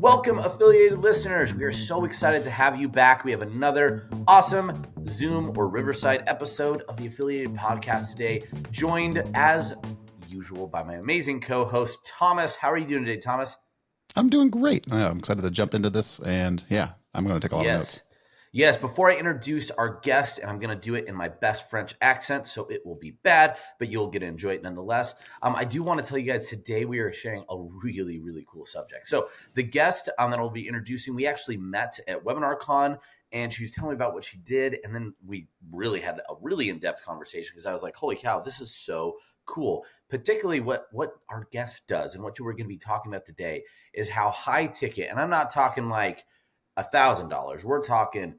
Welcome, affiliated listeners. We are so excited to have you back. We have another awesome Zoom or Riverside episode of the Affiliated Podcast today, joined as usual by my amazing co-host, Thomas. How are you doing today, Thomas? I'm doing great. I'm excited to jump into this, and I'm going to take a lot of notes. Yes, before I introduce our guest, and I'm going to do it in my best French accent, so it will be bad, but you'll get to enjoy it nonetheless. I do want to tell you guys today we are sharing a really, really cool subject. So the guest that I'll be introducing, we actually met at WebinarCon, and she was telling me about what she did, and then we really had a really in-depth conversation because I was like, holy cow, this is so cool. Particularly what our guest does and what we're going to be talking about today is how high ticket, and I'm not talking like $1,000. We're talking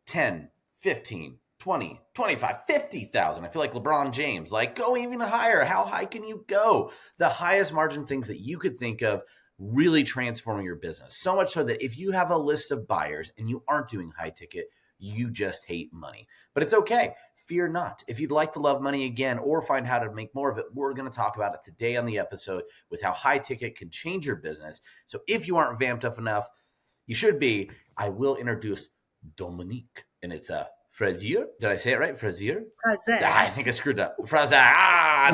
10, 15, 20, 25, 50,000. I feel like LeBron James, like go even higher. How high can you go? The highest margin things that you could think of really transforming your business. So much so that if you have a list of buyers and you aren't doing high ticket, you just hate money. But it's okay. Fear not. If you'd like to love money again or find how to make more of it, we're going to talk about it today on the episode with how high ticket can change your business. So if you aren't vamped up enough, you should be. I will introduce Dominique, and it's a Fraser. Did I say it right? Fraser? Fraser. I think I screwed up. Fraser.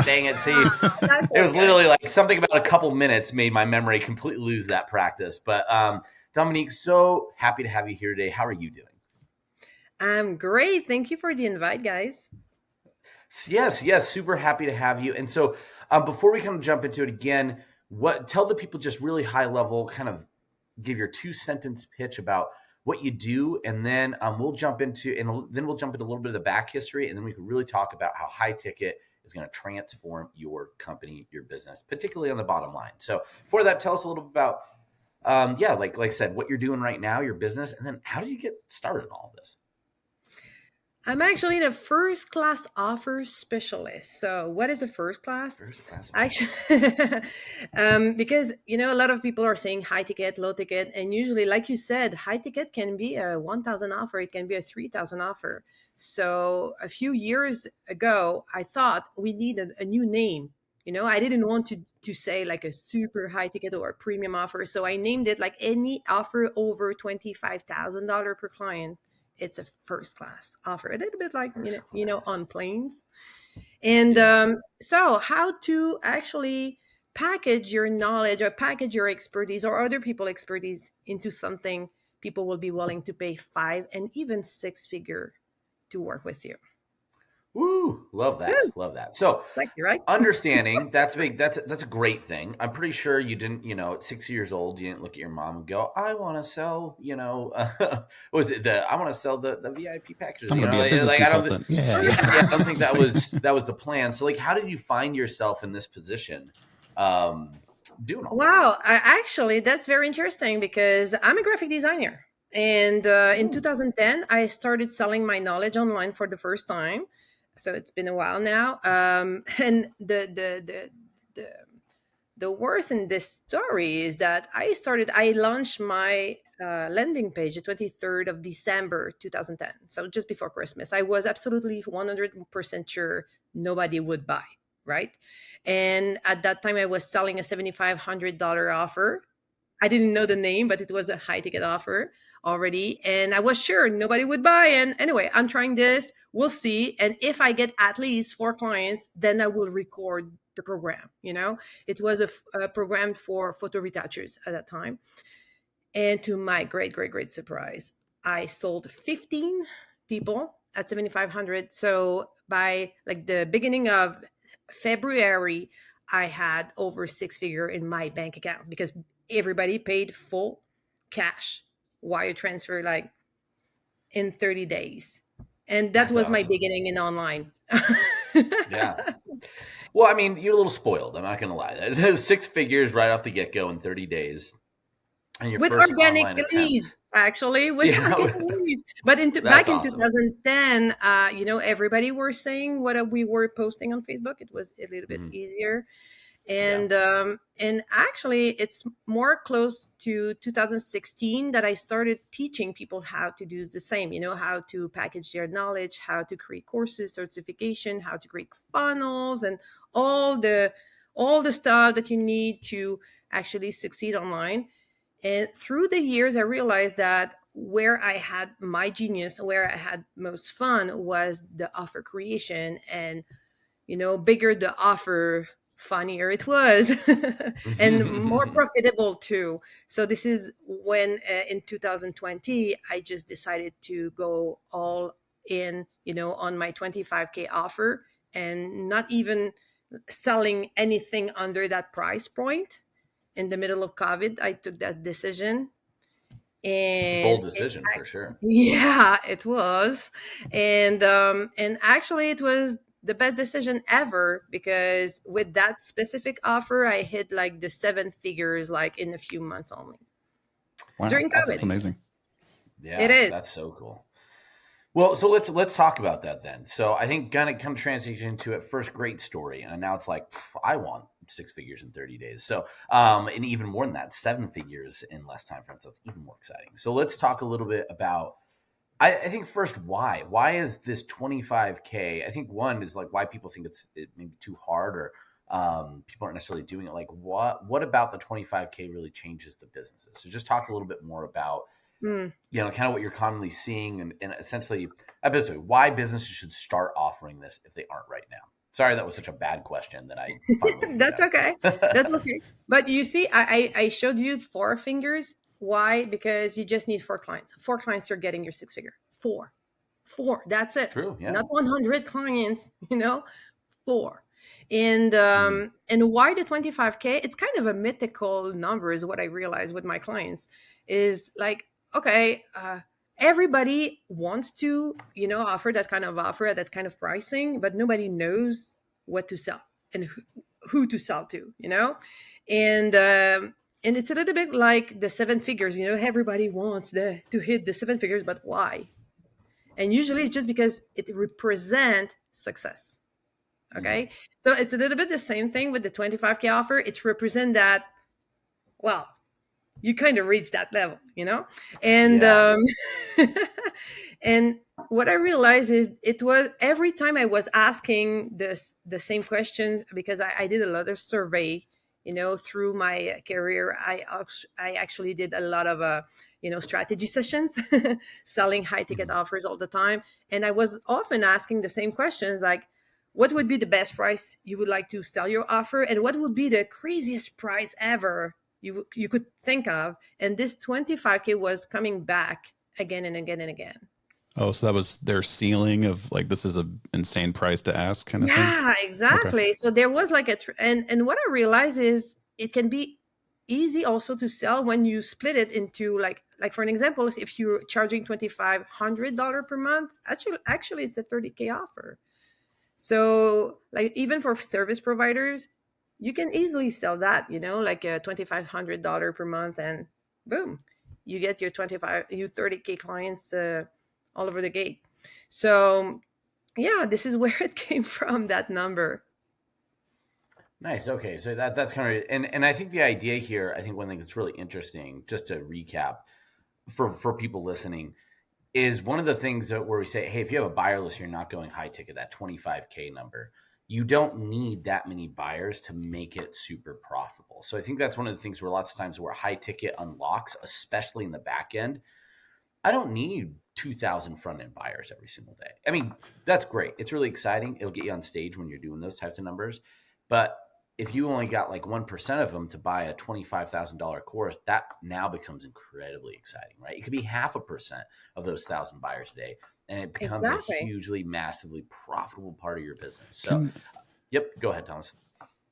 Dang it. See, it was literally like something about a couple minutes made my memory completely lose that practice. But Dominique, so happy to have you here today. How are you doing? I'm great. Thank you for the invite, guys. Yes. Super happy to have you. And so before we kind of jump into it again, tell the people just really high level, kind of give your 2-sentence pitch about what you do, and then we'll jump into a little bit of the back history, and then we can really talk about how high ticket is going to transform your company, your business, particularly on the bottom line. So for that, tell us a little bit about, like I said, what you're doing right now, your business, and then how did you get started in all of this? I'm actually the first class offer specialist. So what is a first class? First class. Actually, because, a lot of people are saying high ticket, low ticket. And usually, like you said, high ticket can be a 1,000 offer. It can be a 3,000 offer. So a few years ago, I thought we needed a new name. I didn't want to say like a super high ticket or a premium offer. So I named it like any offer over $25,000 per client. It's a first class offer, a little bit like, on planes. And so how to actually package your knowledge or package your expertise or other people's expertise into something people will be willing to pay 5 and even 6 figure to work with you. Woo, love that. Woo. Love that. So right? Understanding that's big. That's a great thing. I'm pretty sure you didn't, at 6 years old, you didn't look at your mom and go, I want to sell, what was it? I want to sell the VIP packages. I'm going to be a business consultant. I don't think that was the plan. So like, how did you find yourself in this position? Doing all Wow. Actually, that's very interesting because I'm a graphic designer. And in 2010, I started selling my knowledge online for the first time. So it's been a while now. And the worst in this story is that I launched my landing page the 23rd of December, 2010. So just before Christmas. I was absolutely 100% sure nobody would buy, right? And at that time, I was selling a $7,500 offer. I didn't know the name, but it was a high ticket offer already. And I was sure nobody would buy. And anyway, I'm trying this. We'll see. And if I get at least 4 clients, then I will record the program. It was a program for photo retouchers at that time. And to my great, great, great surprise, I sold 15 people at 7,500. So by like the beginning of February, I had over 6 figure in my bank account because everybody paid full cash wire transfer like in 30 days. And that was awesome. My beginning in online. Yeah. Well, I mean, you're a little spoiled. I'm not going to lie. That's 6 figures right off the get-go in 30 days. And your with first organic leads, actually. Organic leads. But back in 2010, everybody were saying what we were posting on Facebook. It was a little bit easier. And and actually, it's more close to 2016 that I started teaching people how to do the same, how to package their knowledge, how to create courses, certification, how to create funnels, and all the stuff that you need to actually succeed online. And through the years, I realized that where I had my genius, where I had most fun was the offer creation. And, bigger the offer, funnier it was, and more profitable too. So this is when in 2020, I just decided to go all in, on my 25K offer, and not even selling anything under that price point. In the middle of COVID, I took that decision. It's a And bold decision for sure. yeah, it was. And actually it was the best decision ever, because with that specific offer, I hit like the seven figures like in a few months only Wow, during That's COVID. that's amazing. It Yeah, is. that's so cool. Well, so let's talk about that then. So I think gonna come transition into it first. Great story, and now it's like I want 6 figures in 30 days. So and even more than that, 7 figures in less time frame. So it's even more exciting. So let's talk a little bit about. I think first, why? Why is this 25K? I think one is like why people think it maybe too hard, or people aren't necessarily doing it. Like what about the 25K really changes the businesses? So just talk a little bit more about Mm. kind of what you're commonly seeing, and essentially, basically, why businesses should start offering this if they aren't right now. Sorry, that was such a bad question that I finally threw That's okay. down. That's okay. But you see, I showed you four fingers. Why? Because you just need four clients. Four clients, you're getting your six figure. Four. That's it. True, yeah. Not 100 clients. Four. And Mhm. and why the 25K? It's kind of a mythical number, is what I realized with my clients. Is like, okay, everybody wants to offer that kind of offer at that kind of pricing, but nobody knows what to sell and who to sell to. And it's a little bit like the seven figures. Everybody wants to hit the seven figures, but why? And usually it's just because it represents success. Mhm. Okay. So it's a little bit the same thing with the 25K offer. It's represent that, well, you kind of reach that level. And Yeah. and what I realized is it was every time I was asking the same questions, because I did a lot of survey, through my career. I actually did a lot of strategy sessions, selling high ticket Mhm. offers all the time. And I was often asking the same questions, like, what would be the best price you would like to sell your offer, and what would be the craziest price ever you could think of. And this 25K was coming back again and again and again. Oh, so that was their ceiling of like, this is a insane price to ask kind of thing. Yeah, Okay. exactly. So there was like and what I realized is it can be easy also to sell when you split it into like for an example, if you're charging $2,500 per month, actually it's a 30K offer. So, like, even for service providers, you can easily sell that, like a $2,500 per month, and boom, you get your 30K clients all over the gate. So, yeah, this is where it came from, that number. Nice. Okay, so that's kind of and I think the idea here. I think one thing that's really interesting, just to recap for people listening, is one of the things that where we say, hey, if you have a buyer list, you're not going high ticket, that 25K number. You don't need that many buyers to make it super profitable. So I think that's one of the things where lots of times where high ticket unlocks, especially in the back end. I don't need 2,000 front end buyers every single day. I mean, that's great. It's really exciting. It'll get you on stage when you're doing those types of numbers. But if you only got like 1% of them to buy a $25,000 course, that now becomes incredibly exciting, right? It could be 0.5% of those 1,000 buyers a day, and it becomes a Exactly. hugely, massively profitable part of your business. So, Can yep, go ahead, Thomas.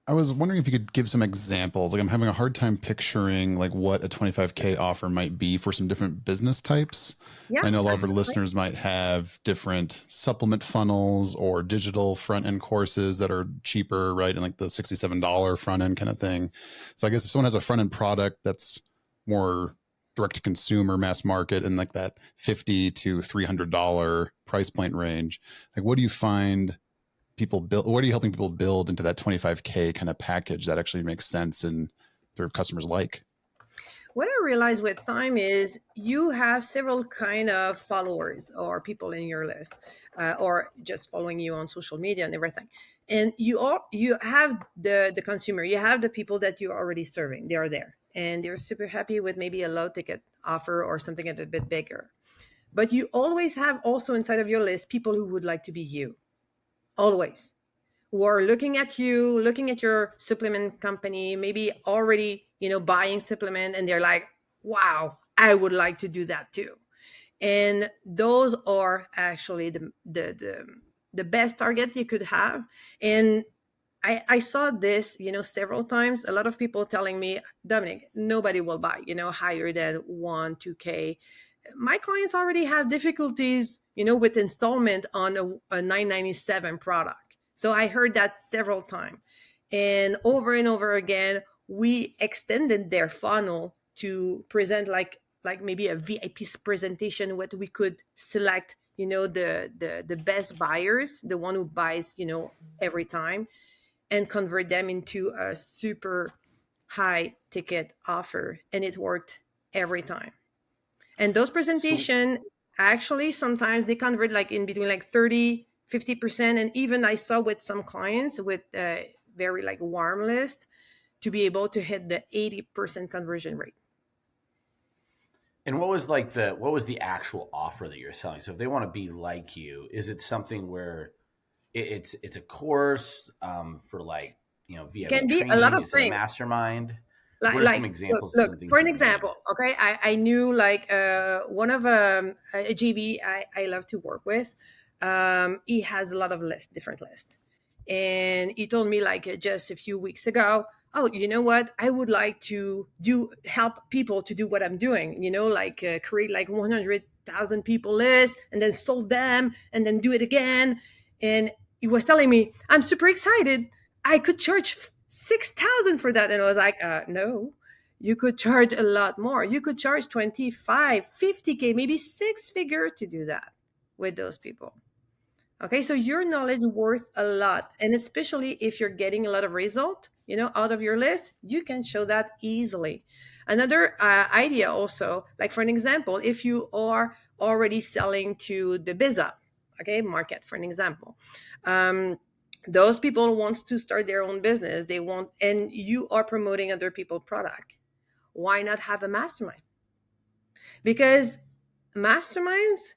I was wondering if you could give some examples. Like I'm having a hard time picturing like what a 25K offer might be for some different business types. Yeah, I know a lot of our absolutely. listeners might have different supplement funnels or digital front end courses that are cheaper, right? And like the $67 front end kind of thing. So I guess if someone has a front end product that's more direct to consumer mass market and like that $50 to $300 price point range, like what do you find people build? What are you helping people build into that 25K kind of package that actually makes sense and their customers like? What I realized with time is you have several kind of followers or people in your list, or just following you on social media and everything. And you have the consumer, you have the people that you're already serving. They are there, and they're super happy with maybe a low ticket offer or something a little bit bigger. But you always have also inside of your list people who would like to be you, always, who are looking at you, looking at your supplement company, maybe already, buying supplement, and they're like, wow, I would like to do that too. And those are actually the best target you could have. And I saw this, several times. A lot of people telling me, Dominic, nobody will buy, higher than 1, 2K. My clients already have difficulties, with installment on a 997 product. So I heard that several times. And over again, we extended their funnel to present like maybe a VIP presentation where we could select, the best buyers, the one who buys, every time, and convert them into a super high ticket offer. And it worked every time. And those So presentation, actually, sometimes they convert like in between like 30-50%. And even I saw with some clients with very like warm list to be able to hit the 80% conversion rate. and what was the actual offer that you're selling? So if they want to be like you, is it something where it's a course for like VIP Can be a lot training? of Is it a things. mastermind? like What are some like look, examples of look some for things an you've been doing? example. Okay, I knew like one of a gb I love to work with. He has a lot of different lists, and he told me like just a few weeks ago, oh, you know what, I would like to do help people to do what I'm doing, like create like 100,000 people list and then sold them and then do it again. And he was telling me, I'm super excited, I could charge 6,000 for that. And I was like, no, you could charge a lot more. You could charge 25, 50K, maybe six figure to do that with those people. Okay, so your knowledge worth a lot. And especially if you're getting a lot of result, out of your list, you can show that easily. Another idea also, like for an example, if you are already selling to the BizUp, okay, market for an example. Those people wants to start their own business. They want, and you are promoting other people's product. Why not have a mastermind? Because masterminds,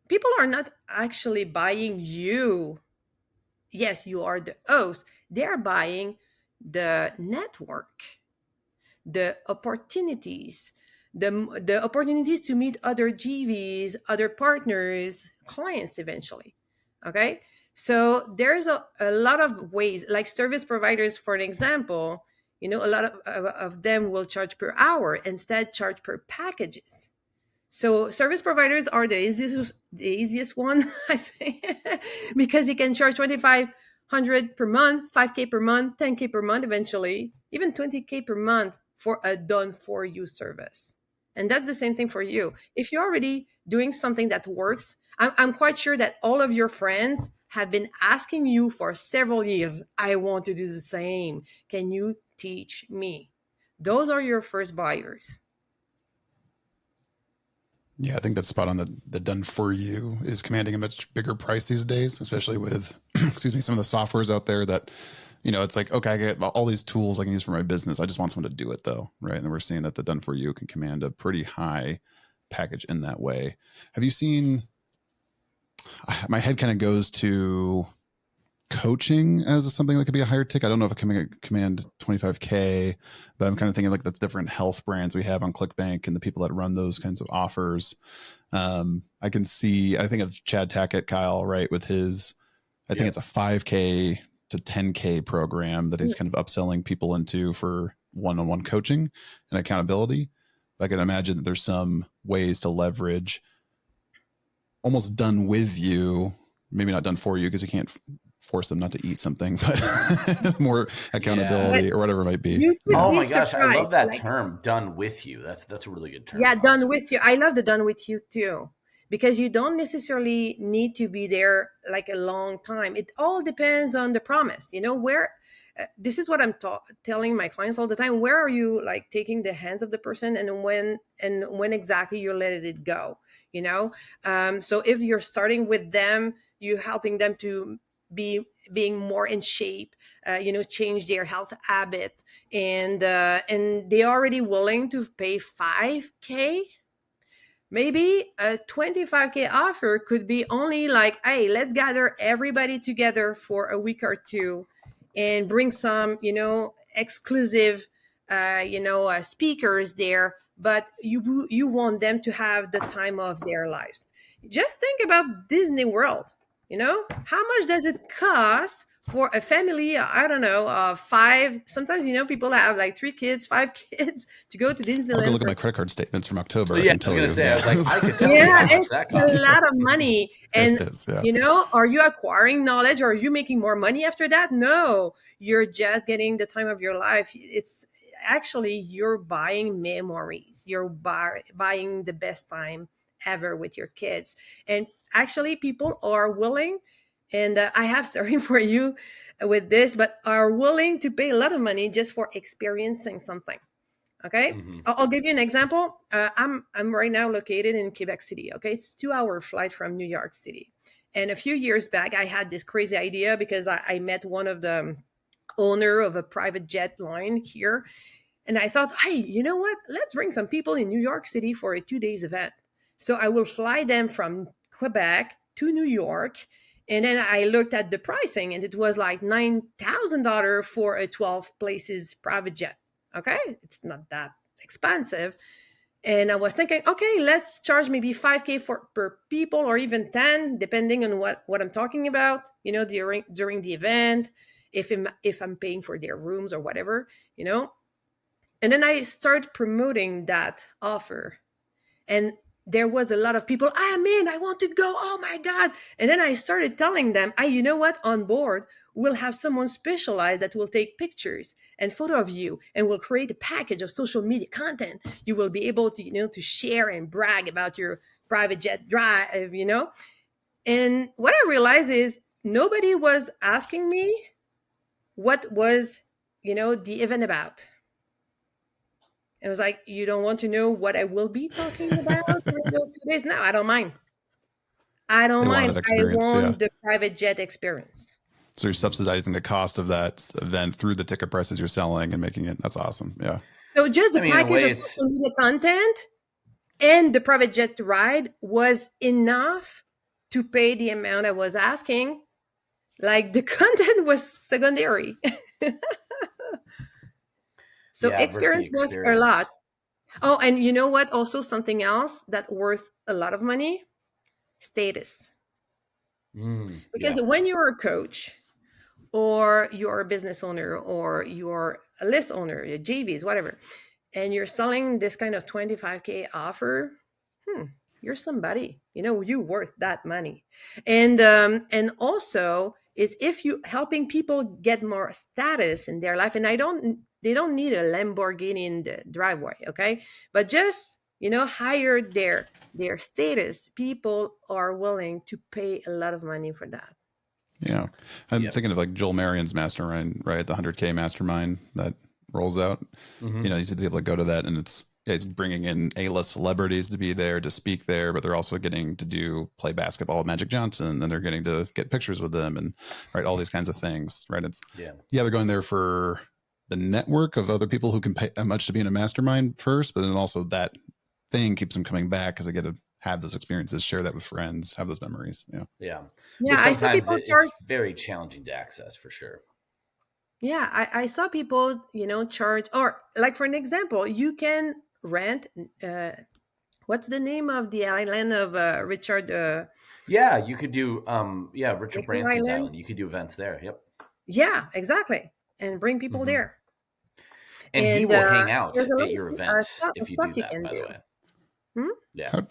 people are not actually buying you. Yes, you are the host. They're buying the network, the opportunities, the opportunities to meet other GVs, other partners, clients eventually. Okay. So there's a lot of ways, like service providers, for an example, a lot of them will charge per hour, instead charge per packages. So service providers are the easiest one, I think, because you can charge 2,500 per month, 5K per month, 10K per month, eventually, even 20K per month for a done for you service. And that's the same thing for you. If you're already doing something that works, I'm quite sure that all of your friends have been asking you for several years, I want to do the same. Can you teach me? Those are your first buyers. Yeah, I think that's spot on. The done for you is commanding a much bigger price these days, especially with, excuse me, some of the softwares out there that, it's like, okay, I get all these tools I can use for my business. I just want someone to do it though. Right. And we're seeing that the done for you can command a pretty high package in that way. Have you seen, my head kind of goes to coaching as something that could be a higher tick. I don't know if it can command 25K, but I'm kind of thinking like the different health brands we have on ClickBank and the people that run those kinds of offers. I think of Chad Tackett, Kyle, right, with his, I think it's a 5K to 10K program that he's kind of upselling people into for one-on-one coaching and accountability. I can imagine that there's some ways to leverage almost done with you, maybe not done for you because you can't force them not to eat something, but more accountability or whatever it might be. You could Oh be my gosh, I love surprised. that Like, term, done with you. That's a really good term. yeah, done with you. I love the done with you too, because you don't necessarily need to be there like a long time. It all depends on the promise. Where this is what I'm telling my clients all the time. Where are you like taking the hands of the person, and when exactly you're letting it go? So if you're starting with them, you helping them to being more in shape, change their health habit, and they already willing to pay 5K. Maybe a 25K offer could be only like, hey, let's gather everybody together for a week or two and bring some, exclusive, speakers there. But you want them to have the time of their lives. Just think about Disney World. How much does it cost for a family? I don't know, five. Sometimes people have like 3 kids, 5 kids to go to Disneyland. I'll go look at my credit card statements from October. Yeah, I can tell I was gonna you. say, I was like, I could tell you how much it's that a costs. lot of money. And It is, yeah. are you acquiring knowledge? Or are you making more money after that? No, you're just getting the time of your life. It's actually, you're buying memories. You're buying the best time ever with your kids. And actually, people are willing, and I have story for you with this, but are willing to pay a lot of money just for experiencing something. Okay, Mhm. I'll give you an example. I'm right now located in Quebec City. Okay, it's 2-hour flight from New York City. And a few years back, I had this crazy idea because I met one of the owner of a private jet line here, and I thought, hey, you know what? Let's bring some people in New York City for a 2 days event. So I will fly them from Quebec to New York. And then I looked at the pricing, and it was like $9,000 for a 12 places private jet. Okay, it's not that expensive. And I was thinking, okay, let's charge maybe 5K per people, or even 10, depending on what I'm talking about, during the event, if I'm paying for their rooms or whatever. And then I started promoting that offer. And there was a lot of people, I'm in, I want to go, oh my God. And then I started telling them, you know what, on board, we'll have someone specialized that will take pictures and photo of you, and will create a package of social media content. You will be able to, to share and brag about your private jet drive, And what I realized is nobody was asking me what was, the event about. It was like, you don't want to know what I will be talking about during those 2 days? No, I don't mind. I don't They wanted mind. I experience, want the private jet experience. So you're subsidizing the cost of that event through the ticket prices you're selling and making it. That's awesome. Yeah. So just the I mean, in a package way, of it's social media content and the private jet ride was enough to pay the amount I was asking. Like, the content was secondary. So yeah, versus the experience worth a experience. lot. Oh, and you know what? Also, something else that worth a lot of money: status. Because Yeah. when you're a coach, or you're a business owner, or you're a list owner, your JVs, whatever, and you're selling this kind of 25K offer, you're somebody. You worth that money. And also is, if you helping people get more status in their life, and they don't need a Lamborghini in the driveway, okay? But just, hire their status. People are willing to pay a lot of money for that. Yeah. I'm thinking of like Joel Marian's Mastermind, right? The 100K Mastermind that rolls out. You see the people that go to that, and it's bringing in A-list celebrities to be there, to speak there, but they're also getting to play basketball with Magic Johnson, and they're getting to get pictures with them, and all these kinds of things, right? It's they're going there for the network of other people who can pay that much to be in a mastermind first, but then also that thing keeps them coming back because they get to have those experiences, share that with friends, have those memories. Yeah, But I saw sometimes people charge. it's very challenging to access, for sure. Yeah, I saw people, charge, or like, for an example, you can rent. What's the name of the island of Richard? Yeah, you could do Richard Richard Branson's Island? island. You could do events there. Yep. Yeah, exactly, and bring people there. And he will hang out there's a lot at your of event if you do stuff you that, can by the do. way. Yeah. I'm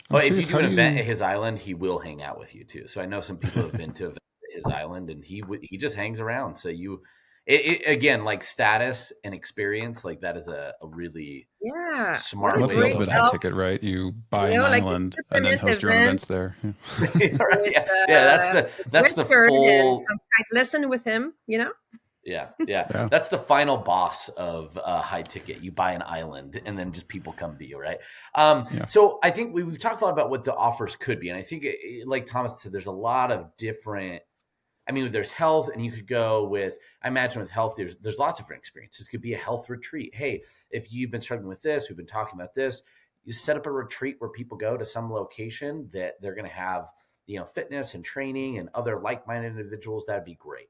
But if you curious, do how an do event you- at his island, he will hang out with you too. So I know some people have been to events at his island, and he just hangs around. So again, like status and experience, like that is a really smart Well, way that's the to ultimate look high at it. ticket, right? You buy an like island the and then host your own events there. Right, that's the full. And some lesson with him. Yeah. Yeah. That's the final boss of high ticket. You buy an island, and then just people come to you, right? So I think we've talked a lot about what the offers could be, and I think, like Thomas said, there's a lot of different I mean, there's health, and you could go with, I imagine with health, there's lots of different experiences. It could be a health retreat. Hey, if you've been struggling with this, we've been talking about this, you set up a retreat where people go to some location that they're going to have, fitness and training and other like-minded individuals. That'd be great.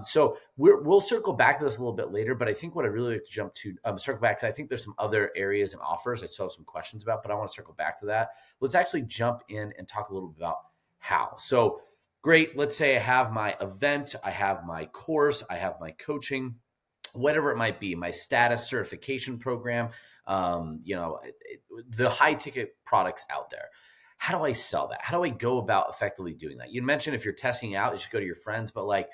So we'll circle back to this a little bit later, but I think what I really like to jump to, circle back to, I think there's some other areas and offers I still have some questions about, but I want to circle back to that. Let's actually jump in and talk a little bit about how. So great. Let's say I have my event, I have my course, I have my coaching, whatever it might be, my status certification program, the high ticket products out there. How do I sell that? How do I go about effectively doing that? You mentioned if you're testing it out, you should go to your friends, but like,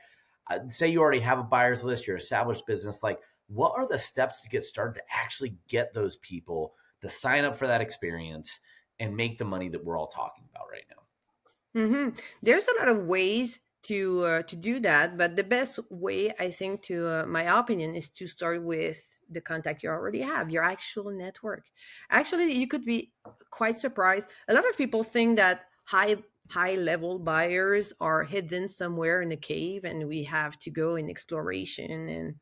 say you already have a buyer's list, you're an established business, like what are the steps to get started to actually get those people to sign up for that experience and make the money that we're all talking about right now? There's a lot of ways to do that, but the best way, I think, to my opinion, is to start with the contact you already have, your actual network. Actually, you could be quite surprised. A lot of people think that high level buyers are hidden somewhere in a cave, and we have to go in exploration and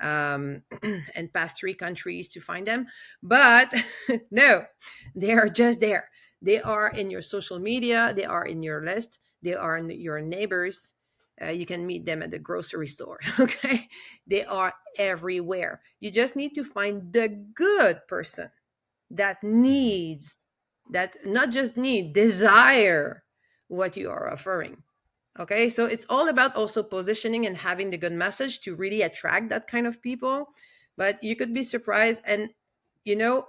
and pass 3 countries to find them. But no, they are just there. They are in your social media. They are in your list. They are in your neighbors. You can meet them at the grocery store. Okay. They are everywhere. You just need to find the good person that needs, that not just need, desire what you are offering. Okay. So it's all about also positioning and having the good message to really attract that kind of people. But you could be surprised. And, you know,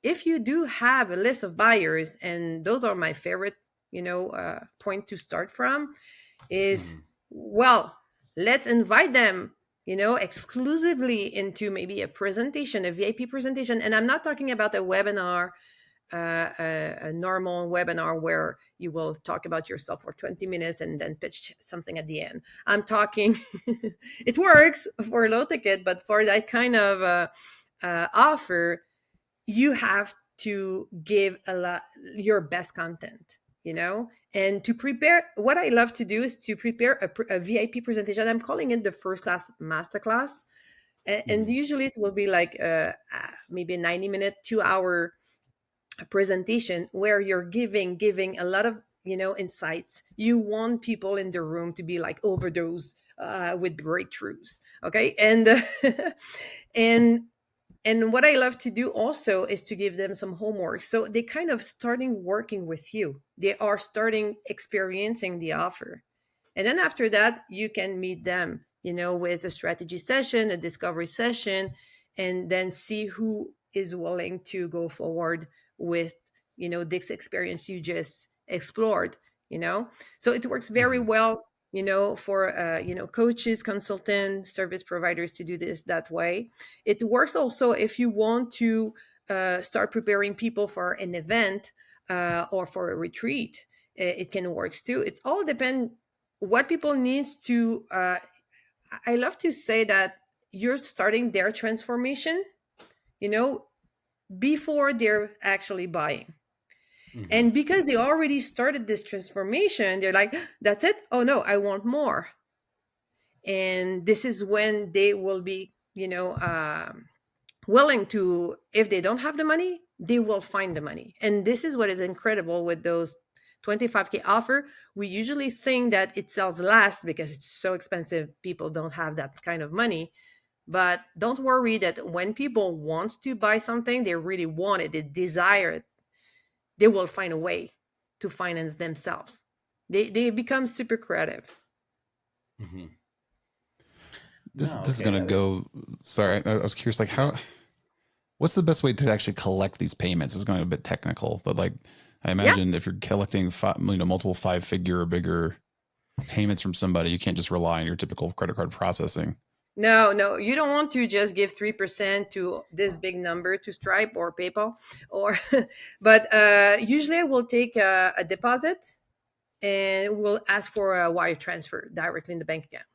if you do have a list of buyers, and those are my favorite, point to start from, is, well, let's invite them, exclusively into maybe a presentation, a VIP presentation. And I'm not talking about a webinar, a normal webinar where you will talk about yourself for 20 minutes and then pitch something at the end. I'm talking, it works for a low ticket, but for that kind of offer, you have to give your best content, and to prepare. What I love to do is to prepare a VIP presentation. I'm calling it the first class masterclass. And usually it will be like maybe a 90-minute, 2-hour presentation where you're giving a lot of, insights. You want people in the room to be like overdose with breakthroughs. Okay. And what I love to do also is to give them some homework. So they kind of starting working with you. They are starting experiencing the offer. And then after that, you can meet them, with a strategy session, a discovery session, and then see who is willing to go forward with, this experience you just explored, So it works very well, for, coaches, consultants, service providers to do this that way. It works also if you want to start preparing people for an event or for a retreat. It can work too. It's all depend what people needs to. I love to say that you're starting their transformation, before they're actually buying. And because they already started this transformation, they're like, that's it. Oh no, I want more. And this is when they will be, willing to, if they don't have the money, they will find the money. And this is what is incredible with those 25K offer. We usually think that it sells last because it's so expensive. People don't have that kind of money. But don't worry that when people want to buy something, they really want it, they desire it, they will find a way to finance themselves. They become super creative. This is going to go. Sorry, I was curious. Like, what's the best way to actually collect these payments? It's going to be a bit technical, but like, I imagine if you're collecting multiple 5-figure or bigger payments from somebody, you can't just rely on your typical credit card processing. No, you don't want to just give 3% to this big number to Stripe or PayPal, but usually I will take a deposit and we'll ask for a wire transfer directly in the bank account.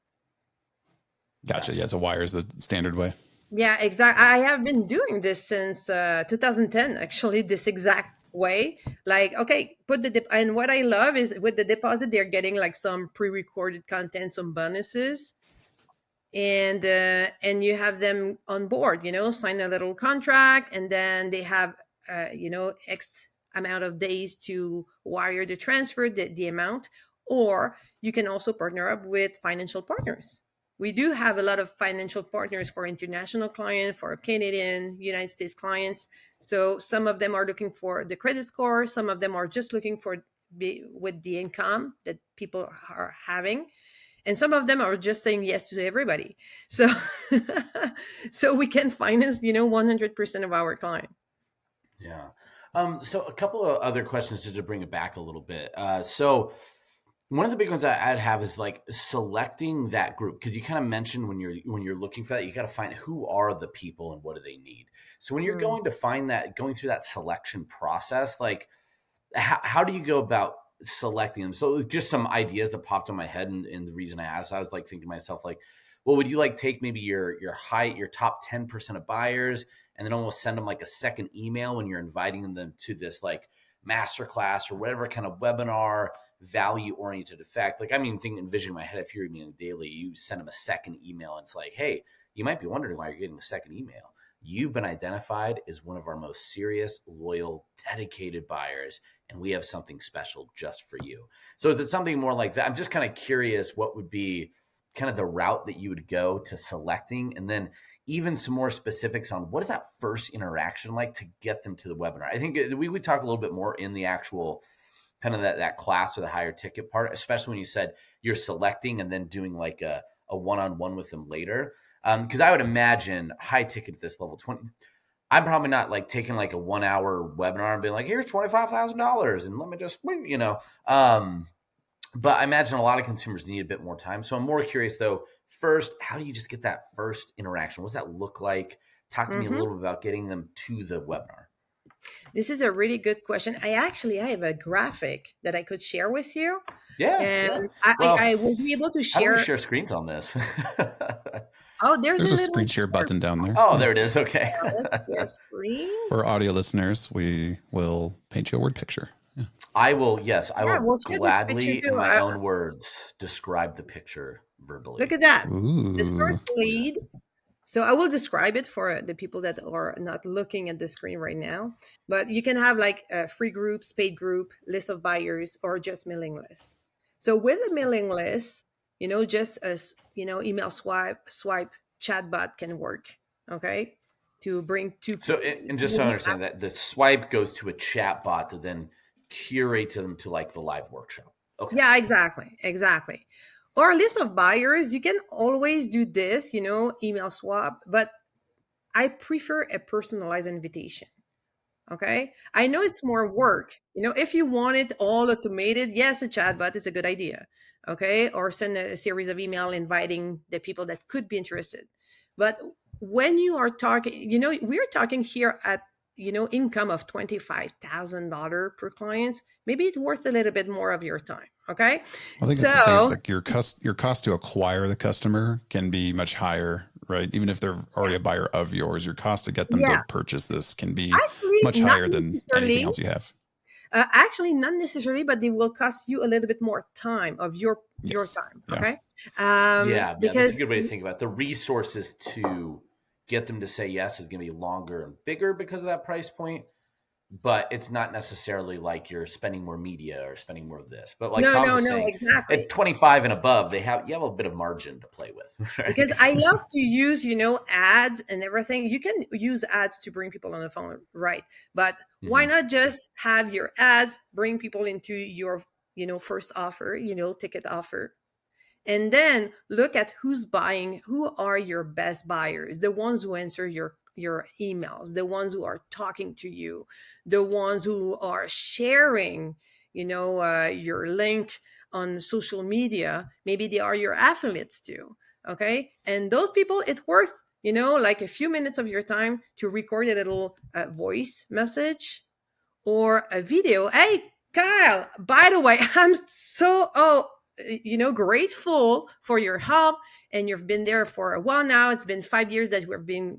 Gotcha. Yeah, so wire is the standard way. Yeah, exactly. I have been doing this since 2010, actually, this exact way. Like, okay, put the and what I love is with the deposit, they're getting like some pre-recorded content, some bonuses, and you have them on board, sign a little contract, and then they have x amount of days to wire the transfer, the amount. Or you can also partner up with financial partners. We do have a lot of financial partners for international clients, for Canadian, United States clients. So some of them are looking for the credit score, some of them are just looking for with the income that people are having, and some of them are just saying yes to everybody. So so we can finance 100% of our client. Yeah. So a couple of other questions just to bring it back a little bit. So one of the big ones I'd have is like selecting that group, because you kind of mentioned when you're looking for that, you got to find who are the people and what do they need. So when you're going to find that, going through that selection process, like how do you go about selecting them? So just some ideas that popped in my head, and the reason I asked, I was like thinking to myself, like, well, would you like take maybe your top 10% of buyers and then almost send them like a second email when you're inviting them to this like masterclass or whatever kind of webinar, value oriented effect? Like, I mean, envisioning in my head, if you're emailing daily, you send them a second email and it's like, hey, you might be wondering why you're getting a second email. You've been identified as one of our most serious, loyal, dedicated buyers, and we have something special just for you. So is it something more like that? I'm just kind of curious what would be kind of the route that you would go to selecting, and then even some more specifics on what is that first interaction like to get them to the webinar. I think we would talk a little bit more in the actual kind of that class or the higher ticket part, especially when you said you're selecting and then doing like a one-on-one with them later. Because I would imagine high ticket at this level, I'm probably not like taking like a 1 hour webinar and being like, here's $25,000 and let me just, but I imagine a lot of consumers need a bit more time. So I'm more curious though, first, how do you just get that first interaction? What does that look like? Talk to me a little bit about getting them to the webinar. This is a really good question. I have a graphic that I could share with you. Yeah. And yeah. Well, I will be able to share. How do we share screens on this? Oh, there's a screen share button down there. Oh, there it is. Okay. Let's share screen. For audio listeners, we will paint you a word picture. Yeah. I will. Yes, I will gladly, in my own words, describe the picture verbally. Look at that. Ooh. The first lead. So I will describe it for the people that are not looking at the screen right now. But you can have like a free group, paid group, list of buyers, or just mailing list. So with a mailing list, just as email swipe chatbot can work. Okay, to bring two. So and just so I understand that the swipe goes to a chatbot that then curates them to like the live workshop. Okay. Yeah, exactly. Or a list of buyers, you can always do this, email swap, but I prefer a personalized invitation. Okay. I know it's more work. If you want it all automated, yes, a chatbot is a good idea. Okay. Or send a series of email inviting the people that could be interested. But when you are talking, we're talking here at, income of $25,000 per client, maybe it's worth a little bit more of your time. Okay. I think that's the thing. It's like your cost to acquire the customer can be much higher, right? Even if they're already a buyer of yours, your cost to get them to purchase this can be much higher than anything else you have. Actually, not necessarily, but they will cost you a little bit more time of your time. Okay. Yeah, that's a good way to think about it. The resources to get them to say yes is going to be longer and bigger because of that price point. But it's not necessarily like you're spending more media or spending more of this. But like no, saying, exactly. At 25 and above, you have a bit of margin to play with. Right? Because I love to use, ads and everything. You can use ads to bring people on the phone, right? But why not just have your ads bring people into your, first offer, ticket offer? And then look at who's buying, who are your best buyers, the ones who answer your emails, the ones who are talking to you, the ones who are sharing, your link on social media. Maybe they are your affiliates too. Okay. And those people, it's worth, like a few minutes of your time to record a little voice message or a video. Hey, Kyle, by the way, I'm so, grateful for your help. And you've been there for a while now. It's been 5 years that we've been,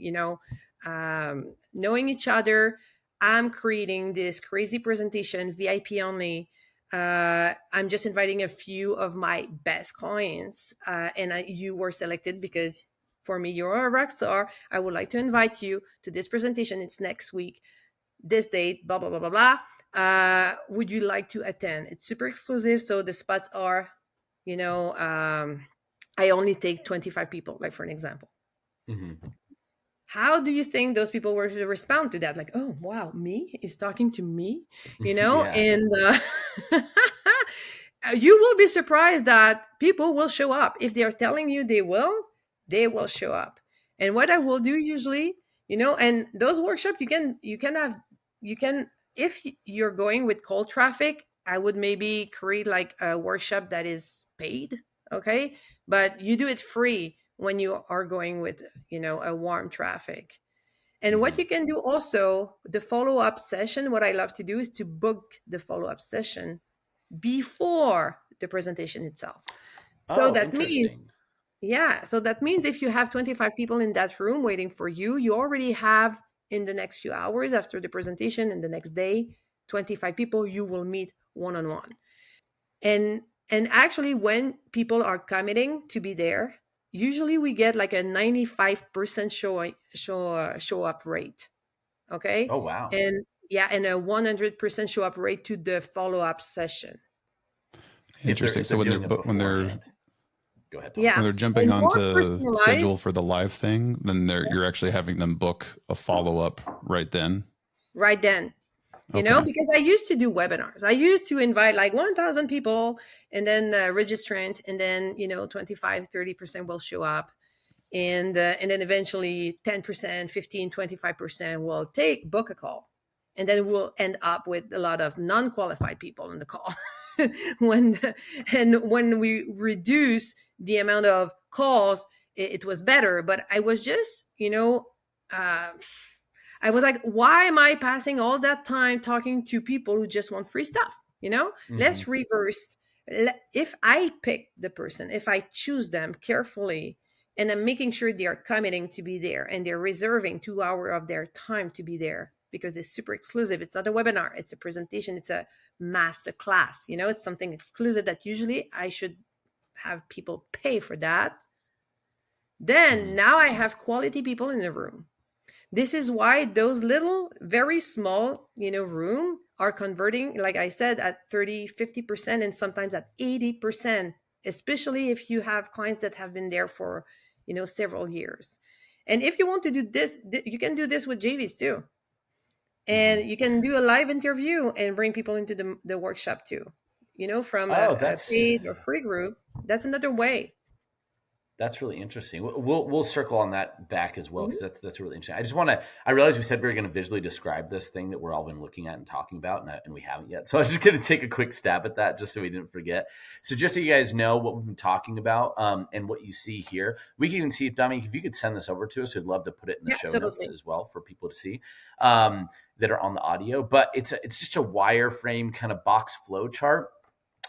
knowing each other. I'm creating this crazy presentation, VIP only. I'm just inviting a few of my best clients, and you were selected because for me, you're a rock star. I would like to invite you to this presentation. It's next week, this date, blah, blah, blah, blah, blah. Would you like to attend? It's super exclusive. So the spots are, I only take 25 people, like for an example. Mm-hmm. How do you think those people were to respond to that? Like, oh, wow, me is talking to me, you know? Yeah. And you will be surprised that people will show up. If they are telling you they will show up. And what I will do usually, and those workshops you can, if you're going with cold traffic, I would maybe create like a workshop that is paid. Okay. But you do it free when you are going with, a warm traffic. And what Mm-hmm. you can do also, the follow-up session, what I love to do is to book the follow-up session before the presentation itself. So Oh, that means, interesting. so that means if you have 25 people in that room waiting for you, you already have in the next few hours after the presentation and the next day, 25 people you will meet one-on-one. And actually when people are committing to be there, usually we get like a 95% show up rate. Okay. Oh, wow. And yeah, and a 100% show up rate to the follow-up session. Interesting. If So they're when doing it when they're beforehand. Go ahead, Dom. Yeah. when they're jumping And more onto schedule personalized. for the live thing, then you're actually having them book a follow up right then. Right then. Okay. Because I used to do webinars. I used to invite like 1,000 people and then registrant, and then 25-30% will show up, and then eventually 10%, 15, 25% will book a call, and then we'll end up with a lot of non-qualified people on the call. when we reduce the amount of calls, it was better. But I was just I was like, why am I passing all that time talking to people who just want free stuff? Mm-hmm. Let's reverse. If I pick the person, if I choose them carefully, and I'm making sure they are committing to be there and they're reserving 2 hours of their time to be there because it's super exclusive. It's not a webinar, it's a presentation, it's a master class. It's something exclusive that usually I should have people pay for that. Then now I have quality people in the room. This is why those little, very small, room are converting, like I said, at 30, 50%, and sometimes at 80%, especially if you have clients that have been there for, several years. And if you want to do this, you can do this with JVs too. And you can do a live interview and bring people into the workshop too, from Oh, a paid or free group. That's another way. that's really interesting. We'll circle on that back as well, Mhm. because that's really interesting. I just want to. I realized we said we were going to visually describe this thing that we're all been looking at and talking about, and we haven't yet. So I was just going to take a quick stab at that, just so we didn't forget. So just so you guys know what we've been talking about, and what you see here, we can even see, Dominique, if you could send this over to us, we'd love to put it in the Yeah, show notes absolutely. as well for people to see, that are on the audio. But it's just a wireframe kind of box flow chart.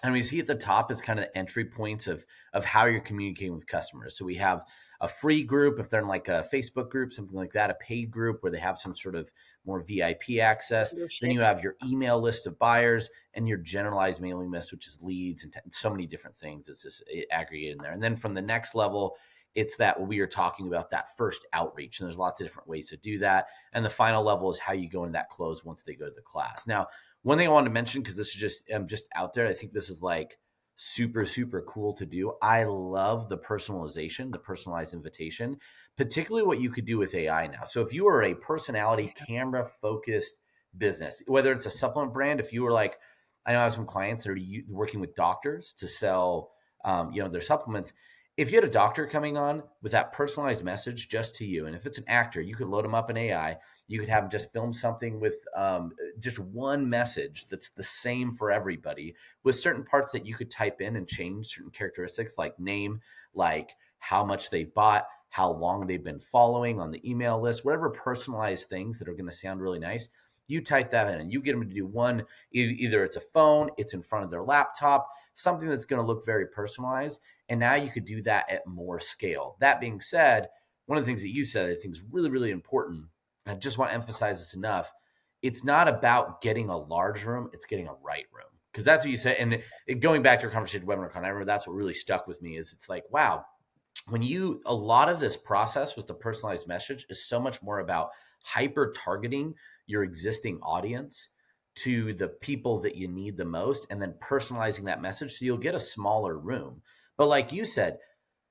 And we see at the top is kind of the entry points of how you're communicating with customers. So we have a free group if they're in like a Facebook group, something like that, a paid group where they have some sort of more VIP access. Then you have your email list of buyers and your generalized mailing list, which is leads and so many different things. It's just aggregated in there. And then from the next level, it's that what we are talking about, that first outreach. And there's lots of different ways to do that. And the final level is how you go into that close once they go to the class. Now, one thing I wanted to mention, because this is just out there, I think this is like super, super cool to do. I love the personalization, the personalized invitation, particularly what you could do with AI now. So if you are a personality camera focused business, whether it's a supplement brand, if you were like, I know I have some clients that are working with doctors to sell, their supplements. If you had a doctor coming on with that personalized message just to you, and if it's an actor, you could load them up in AI. You could have them just film something with just one message that's the same for everybody, with certain parts that you could type in and change certain characteristics like name, like how much they bought, how long they've been following on the email list, whatever personalized things that are going to sound really nice. You type that in and you get them to do one, either it's a phone, it's in front of their laptop, something that's going to look very personalized. And now you could do that at more scale. That being said, one of the things that you said I think is really, really important, and I just want to emphasize this enough, it's not about getting a large room, it's getting a right room. Because that's what you said. And going back to your conversation with WebinarCon, I remember that's what really stuck with me is it's like, wow, a lot of this process with the personalized message is so much more about hyper targeting your existing audience to the people that you need the most and then personalizing that message so you'll get a smaller room. But like you said,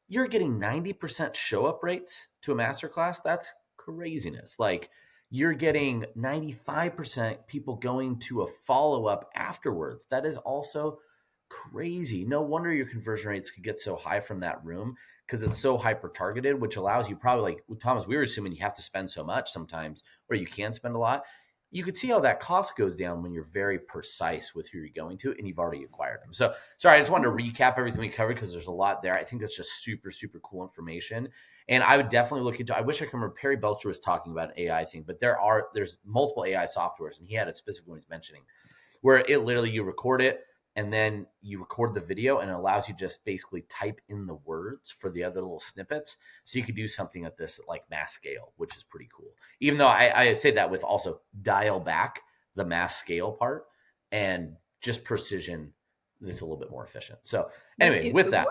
you're getting 90% show up rates to a masterclass. That's craziness. Like you're getting 95% people going to a follow up afterwards. That is also crazy. No wonder your conversion rates could get so high from that room because it's so hyper targeted, which allows you probably like with Thomas, we were assuming you have to spend so much sometimes where you can spend a lot. You could see how that cost goes down when you're very precise with who you're going to and you've already acquired them. So sorry, I just wanted to recap everything we covered because there's a lot there. I think that's just super, super cool information. And I would definitely look into, I wish I could remember Perry Belcher was talking about an AI thing, but there's multiple AI softwares and he had a specific one he's mentioning where it literally, you record it, and then you record the video and it allows you just basically type in the words for the other little snippets. So you could do something at this like mass scale, which is pretty cool. Even though I say that with also dial back the mass scale part and just precision is a little bit more efficient. So anyway, with that,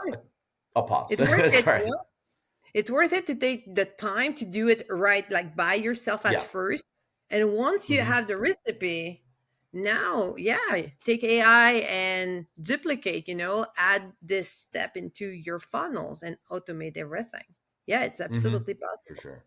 I'll pause. It's worth it, Sorry. It's worth it to take the time to do it right, like by yourself at first. And once you have the recipe, now, take AI and duplicate, add this step into your funnels and automate everything. Yeah, it's absolutely possible. For sure.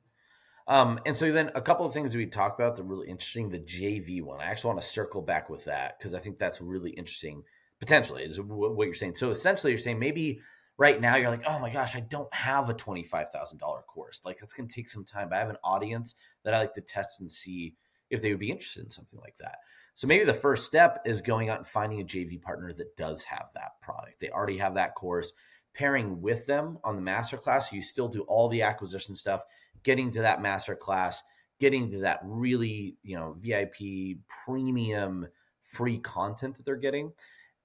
And so then a couple of things that we talked about that are really interesting, the JV one. I actually want to circle back with that because I think that's really interesting, potentially, is what you're saying. So essentially you're saying maybe right now you're like, oh my gosh, I don't have a $25,000 course. Like that's going to take some time, but I have an audience that I like to test and see if they would be interested in something like that. So maybe the first step is going out and finding a JV partner that does have that product. They already have that course, pairing with them on the masterclass. So you still do all the acquisition stuff, getting to that masterclass, getting to that really, VIP premium free content that they're getting.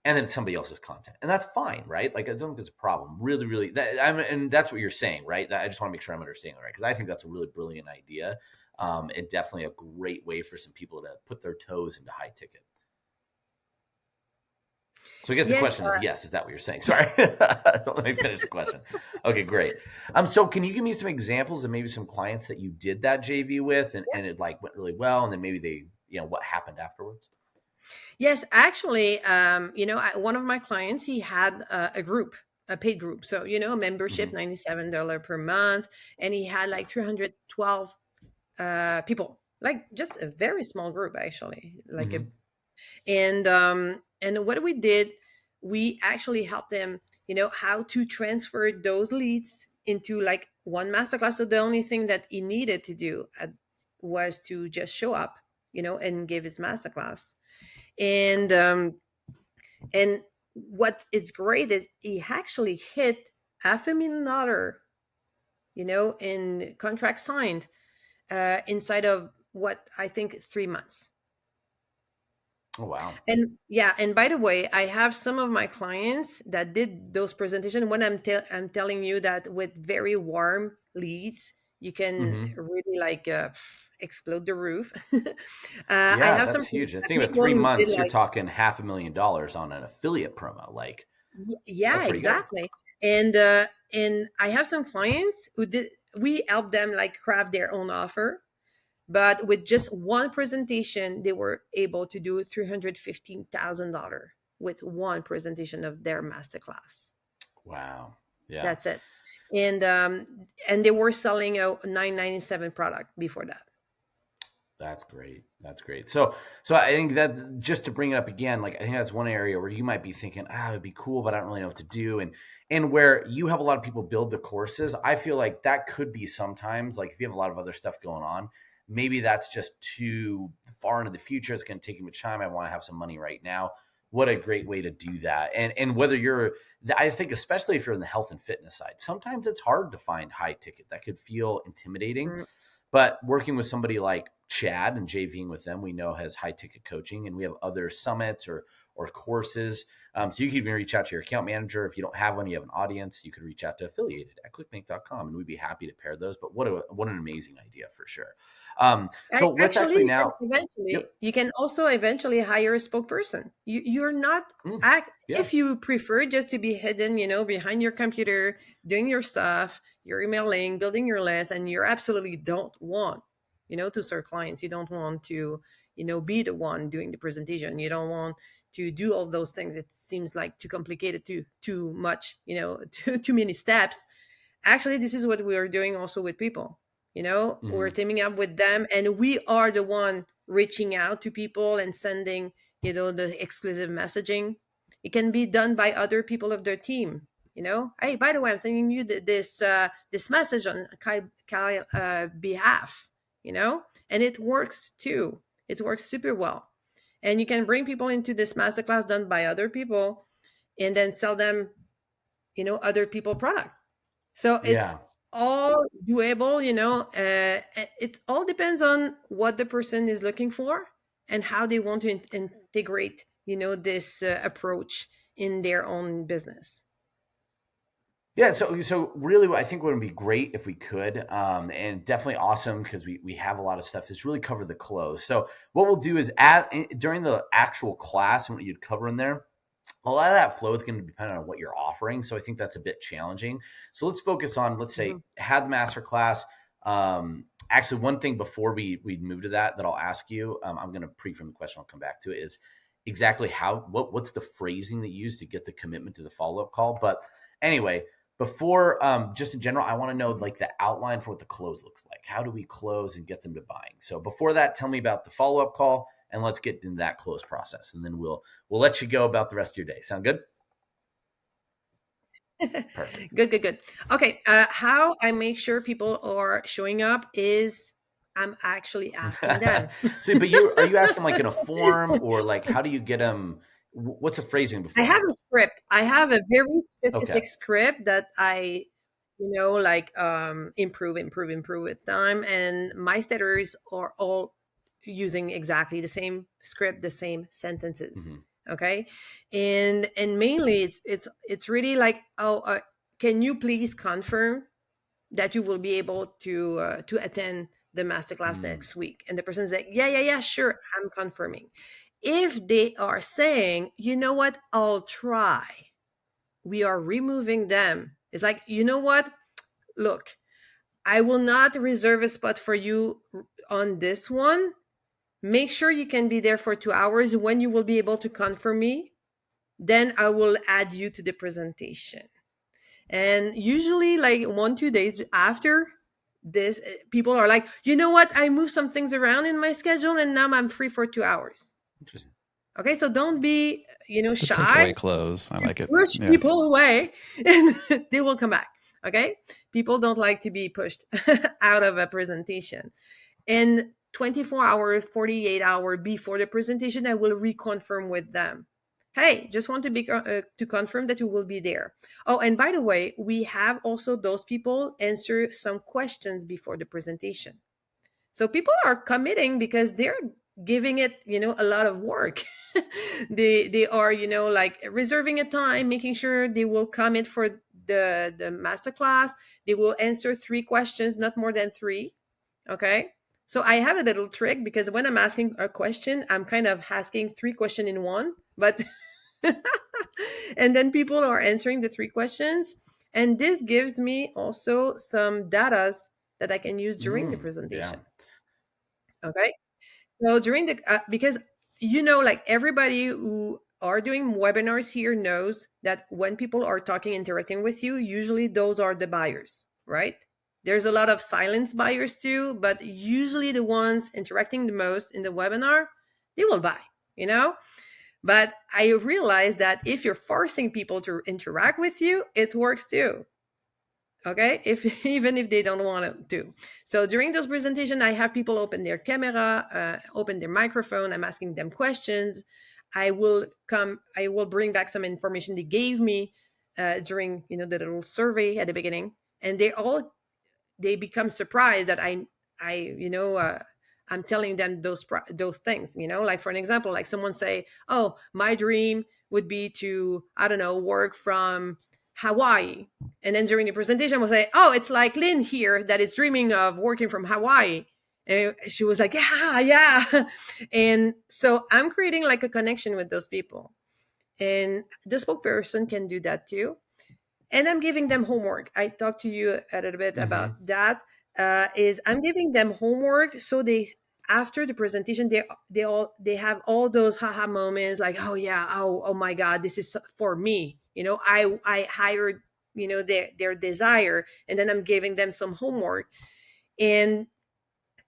And then it's somebody else's content. And that's fine, right? Like I don't think it's a problem. Really, really. And that's what you're saying, right? I just want to make sure I'm understanding, right? Because I think that's a really brilliant idea. And definitely a great way for some people to put their toes into high ticket. So I guess the question is, yes, is that what you're saying? Sorry. Let me finish the question. Okay, great. So can you give me some examples of maybe some clients that you did that JV with and it like went really well and then maybe they, what happened afterwards? Yes, actually, one of my clients, he had a group, a paid group. So, a membership, $97 per month. And he had like 312 people, like just a very small group, actually, like and what we did, we actually helped them, how to transfer those leads into like one masterclass. So the only thing that he needed to do was to just show up, and give his masterclass. And what is great is he actually hit $500,000, in contract signed inside of what I think 3 months. Oh, wow. And by the way, I have some of my clients that did those presentations. When I'm telling you that with very warm leads, you can really like explode the roof. I have that's some huge. I think with 3 months, you're talking $500,000 on an affiliate promo. Like, yeah, exactly. And I have some clients who we help them like craft their own offer. But with just one presentation, they were able to do $315,000 with one presentation of their masterclass. Wow. Yeah. That's it. And they were selling a $997 product before that. That's great. That's great. So I think that just to bring it up again, like I think that's one area where you might be thinking, it'd be cool, but I don't really know what to do. And where you have a lot of people build the courses, I feel like that could be sometimes like if you have a lot of other stuff going on, maybe that's just too far into the future. It's going to take much time. I want to have some money right now. What a great way to do that. And whether I think, especially if you're in the health and fitness side, sometimes it's hard to find high ticket. That could feel intimidating. But working with somebody like Chad and JVing with them, we know has high ticket coaching, and we have other summits or courses. So you can even reach out to your account manager. If you don't have one, you have an audience, you could reach out to affiliated at clickbank.com, and we'd be happy to pair those. But what an amazing idea for sure. So let's actually now. You can also eventually hire a spokesperson. You're not Yeah. if you prefer just to be hidden, behind your computer, doing your stuff, you're emailing, building your list, and you absolutely don't want, to serve clients. You don't want to, be the one doing the presentation. You don't want to do all those things. It seems like too complicated, too much, too many steps. Actually, this is what we are doing also with people. We're teaming up with them, and we are the one reaching out to people and sending, the exclusive messaging. It can be done by other people of their team. Hey, by the way, I'm sending you this message on Kyle behalf. And it works too. It works super well, and you can bring people into this masterclass done by other people, and then sell them, other people product. So it's all doable, it all depends on what the person is looking for and how they want to integrate, this approach in their own business. Yeah, so really, I think what would be great if we could, and definitely awesome because we have a lot of stuff that's really covered the close. So what we'll do is during the actual class and what you'd cover in there, a lot of that flow is going to depend on what you're offering. So I think that's a bit challenging. So let's focus on, let's say, had the master class. Actually, one thing before we move to that I'll ask you, I'm going to pre-frame the question, I'll come back to it, is exactly what's the phrasing that you use to get the commitment to the follow-up call. But anyway, before, just in general, I want to know like the outline for what the close looks like. How do we close and get them to buying? So before that, tell me about the follow-up call, and let's get into that close process, and then we'll let you go about the rest of your day. Sound good? Perfect. Good. Okay. How I make sure people are showing up is I'm actually asking them. So, but are you asking like in a form, or like how do you get them? What's the phrasing before? I have a script. I have a very specific script that I, improve with time. And my setters are all using exactly the same script, the same sentences. Okay. And mainly it's really like, can you please confirm that you will be able to attend the masterclass next week? And the person's like, yeah, sure, I'm confirming. If they are saying, you know what, I'll try, we are removing them. It's like, you know what, look, I will not reserve a spot for you on this one. Make sure you can be there for 2 hours. When you will be able to confirm me, then I will add you to the presentation. And usually like 1-2 days after this, people are like, you know what, I moved some things around in my schedule and now I'm free for 2 hours. Interesting. Okay, so don't be, the shy. Takeaway close. I like it. Push people away and they will come back. Okay, people don't like to be pushed out of a presentation. And 24 hours, 48 hours before the presentation, I will reconfirm with them. Hey, just want to be to confirm that you will be there. Oh, and by the way, we have also those people answer some questions before the presentation. So people are committing because they're giving it, a lot of work. they are, like reserving a time, making sure they will commit for the masterclass. They will answer 3 questions, not more than 3. Okay. So I have a little trick because when I'm asking a question, I'm kind of asking 3 questions in one, but and then people are answering the 3 questions. And this gives me also some data that I can use during the presentation. Yeah. Okay. So during the, because, like everybody who are doing webinars here knows that when people are talking, interacting with you, usually those are the buyers, right? There's a lot of silence buyers too, but usually the ones interacting the most in the webinar, they will buy, But I realized that if you're forcing people to interact with you, it works too. Okay, even if they don't want to. So during those presentations, I have people open their camera, open their microphone. I'm asking them questions. I will bring back some information they gave me during the little survey at the beginning, and they become surprised that I'm telling them those things. Like for an example, like someone say, "Oh, my dream would be to, I don't know, work from Hawaii." And then during the presentation, we'll say, "Oh, it's like Lynn here that is dreaming of working from Hawaii." And she was like, yeah. And so I'm creating like a connection with those people. And the spokesperson can do that too. And I'm giving them homework. I talked to you a little bit about that. Is I'm giving them homework so they, after the presentation, they have all those haha moments, like, oh yeah, oh my god, this is for me. I hired their desire, and then I'm giving them some homework. And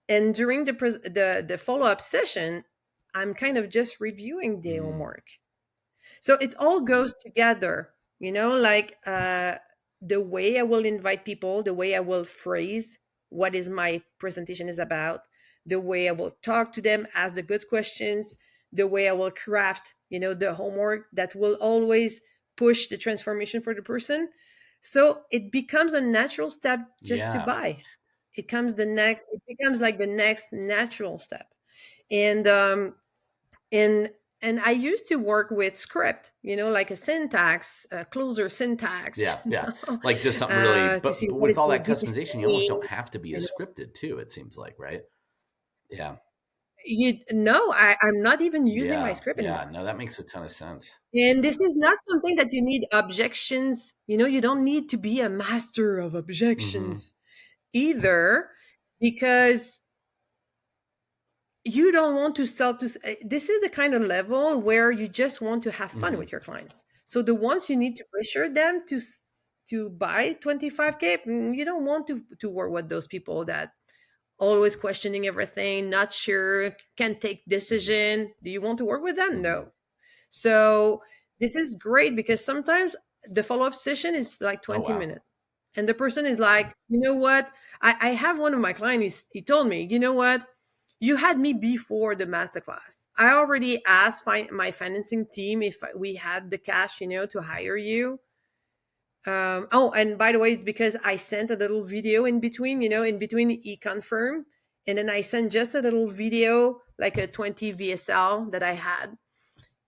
during the follow-up session, I'm kind of just reviewing the homework. So it all goes together, like the way I will invite people, the way I will phrase what is my presentation is about, the way I will talk to them, ask the good questions, the way I will craft, the homework that will always push the transformation for the person. So it becomes a natural step just to buy. It becomes like the next natural step. And and I used to work with script, like a syntax, a closer syntax. Yeah. Like just something really, but with all that customization, you almost don't have to be as saying. scripted too, it seems like, right? Yeah. I'm not even using my script anymore. Yeah, no, that makes a ton of sense. And this is not something that you need objections. You don't need to be a master of objections either, because you don't want to sell to. This is the kind of level where you just want to have fun with your clients. So the ones you need to pressure them to buy 25K, you don't want to work with those people that always questioning everything, not sure, can't take decision. Do you want to work with them? No. So this is great, because sometimes the follow-up session is like 20 minutes. And the person is like, you know what? I have one of my clients, he told me, you know what? You had me before the masterclass. I already asked my financing team if we had the cash, to hire you. And by the way, it's because I sent a little video in between, he confirmed. And then I sent just a little video, like a 20 VSL that I had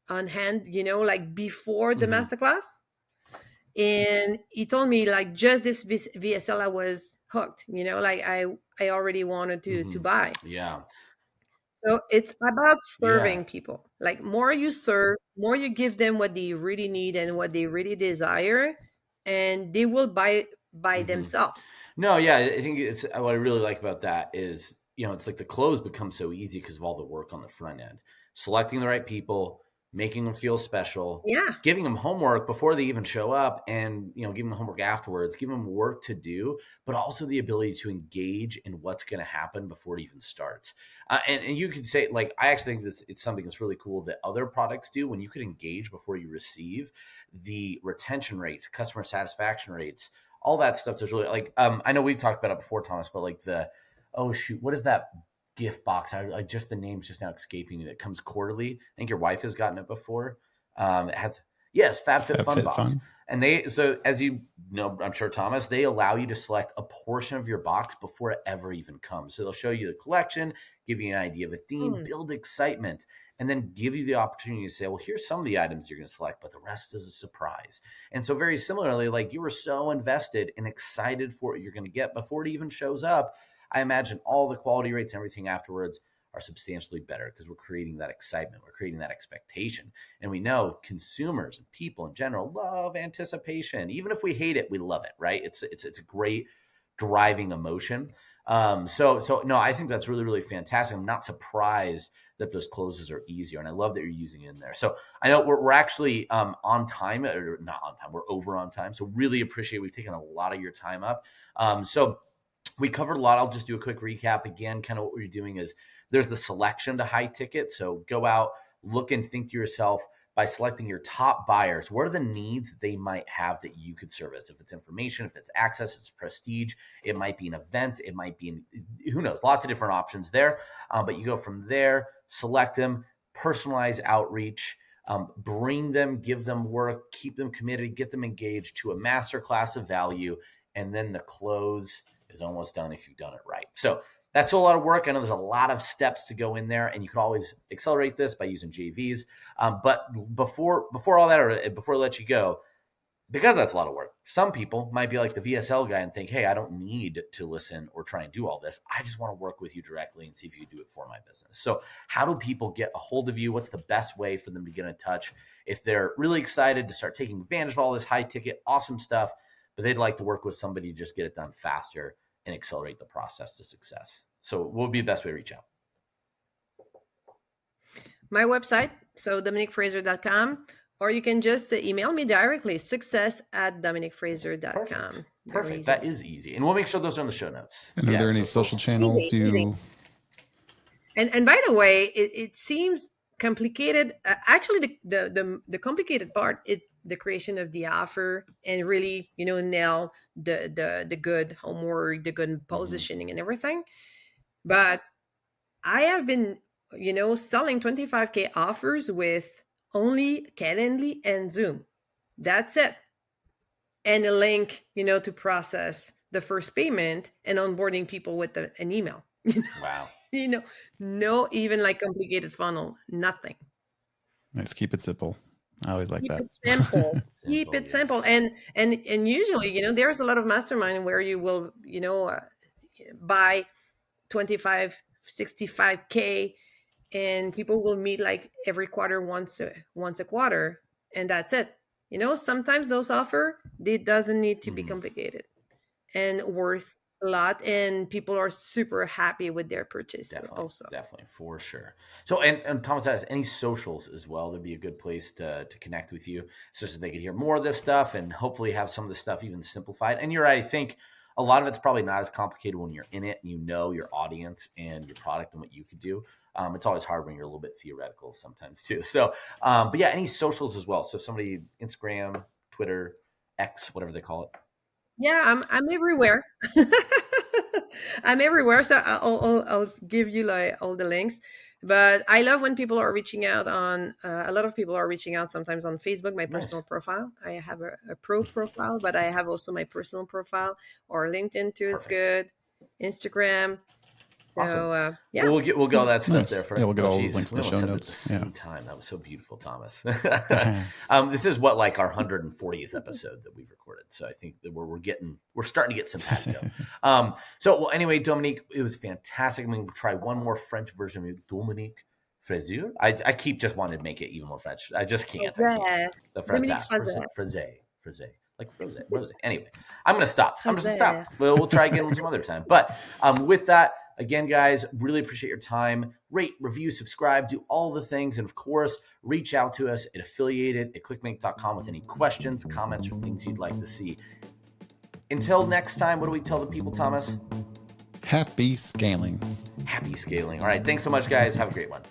on hand, like before the masterclass. And he told me, like, just this VSL, I was hooked, like I already wanted to buy. Yeah. So it's about serving people. Like, more you serve, more you give them what they really need and what they really desire, and they will buy themselves. No, yeah, I think it's what I really like about that is, it's like the close becomes so easy because of all the work on the front end, selecting the right people, making them feel special, giving them homework before they even show up, and giving them homework afterwards, giving them work to do, but also the ability to engage in what's going to happen before it even starts. And you could say, like, I actually think it's something that's really cool that other products do. When you could engage before you receive, the retention rates, customer satisfaction rates, all that stuff is really, like, I know we've talked about it before, Thomas, but like what is that gift box? I just, the name's just now escaping me. That comes quarterly. I think your wife has gotten it before. It has, yes, FabFitFun box. And so as you know, I'm sure, Thomas, they allow you to select a portion of your box before it ever even comes. So they'll show you the collection, give you an idea of a theme, build excitement, and then give you the opportunity to say, well, here's some of the items you're going to select, but the rest is a surprise. And so very similarly, like, you were so invested and excited for what you're going to get before it even shows up. I imagine all the quality rates and everything afterwards are substantially better because we're creating that excitement. We're creating that expectation. And we know consumers and people in general love anticipation. Even if we hate it, we love it, right? It's a great driving emotion. So no, I think that's really, really fantastic. I'm not surprised that those closes are easier. And I love that you're using it in there. So I know we're actually on time, or not on time. We're over on time. So really appreciate, we've taken a lot of your time up. So we covered a lot. I'll just do a quick recap again. Kind of what we're doing is there's the selection to high ticket. So go out, look, and think to yourself, by selecting your top buyers, what are the needs that they might have that you could service? If it's information, if it's access, it's prestige, it might be an event, it might be, who knows, lots of different options there. But you go from there, select them, personalize outreach, bring them, give them work, keep them committed, get them engaged to a masterclass of value, and then the close is almost done if you've done it right. So that's a lot of work. I know there's a lot of steps to go in there, and you could always accelerate this by using JVs. But before all that, or before I let you go, because that's a lot of work. Some people might be like the VSL guy and think, hey, I don't need to listen or try and do all this. I just want to work with you directly and see if you can do it for my business. So how do people get a hold of you? What's the best way for them to get in touch if they're really excited to start taking advantage of all this high ticket, awesome stuff, but they'd like to work with somebody to just get it done faster and accelerate the process to success? So what would be the best way to reach out? My website, so dominiquefraser.com, or you can just email me directly, success@dominiquefraser.com. Perfect. That is easy. And we'll make sure those are in the show notes. And are there any social channels easy. And by the way, it seems complicated. Actually, the complicated part is the creation of the offer and really, nail the good homework, the good positioning and everything. But I have been, selling 25K offers with only Calendly and Zoom. That's it. And a link, to process the first payment and onboarding people with an email. Wow. No even like complicated funnel, nothing. Nice. Keep it simple. I always like that. Keep it simple. Keep it simple. And usually, there's a lot of mastermind where you will, buy 25, 65K and people will meet like every quarter, once a quarter, and that's it. Sometimes those offer, they doesn't need to be complicated and worth a lot, and people are super happy with their purchase. Definitely, for sure. So, and Thomas has any socials as well. That'd be a good place to connect with you, so they could hear more of this stuff and hopefully have some of this stuff even simplified. And you're right. I think a lot of it's probably not as complicated when you're in it and you know your audience and your product and what you could do. It's always hard when you're a little bit theoretical sometimes too. So, but yeah, any socials as well. So somebody, Instagram, Twitter, X, whatever they call it. Yeah, I'm everywhere. I'm everywhere. So I'll give you like all the links. But I love when people are reaching out on, a lot of people are reaching out sometimes on Facebook, my personal profile. I have a pro profile, but I have also my personal profile, or LinkedIn too. Is good. Instagram. Awesome. Yeah, we'll get all that stuff there. We'll get all those links in the show notes. Time. That was so beautiful, Thomas. This is like our 140th episode that we've recorded, so I think that we're starting to get some patio. Anyway, Dominique, it was fantastic. I'm going to try one more French version of Dominique Fraser. I keep just wanting to make it even more French. I just can't. The Fraser. Like Rose. Anyway, I'm going to stop. We'll try again some other time. But with that, again, guys, really appreciate your time. Rate, review, subscribe, do all the things. And of course, reach out to us at affiliated@clickbank.com with any questions, comments, or things you'd like to see. Until next time, what do we tell the people, Thomas? Happy scaling. Happy scaling. All right. Thanks so much, guys. Have a great one.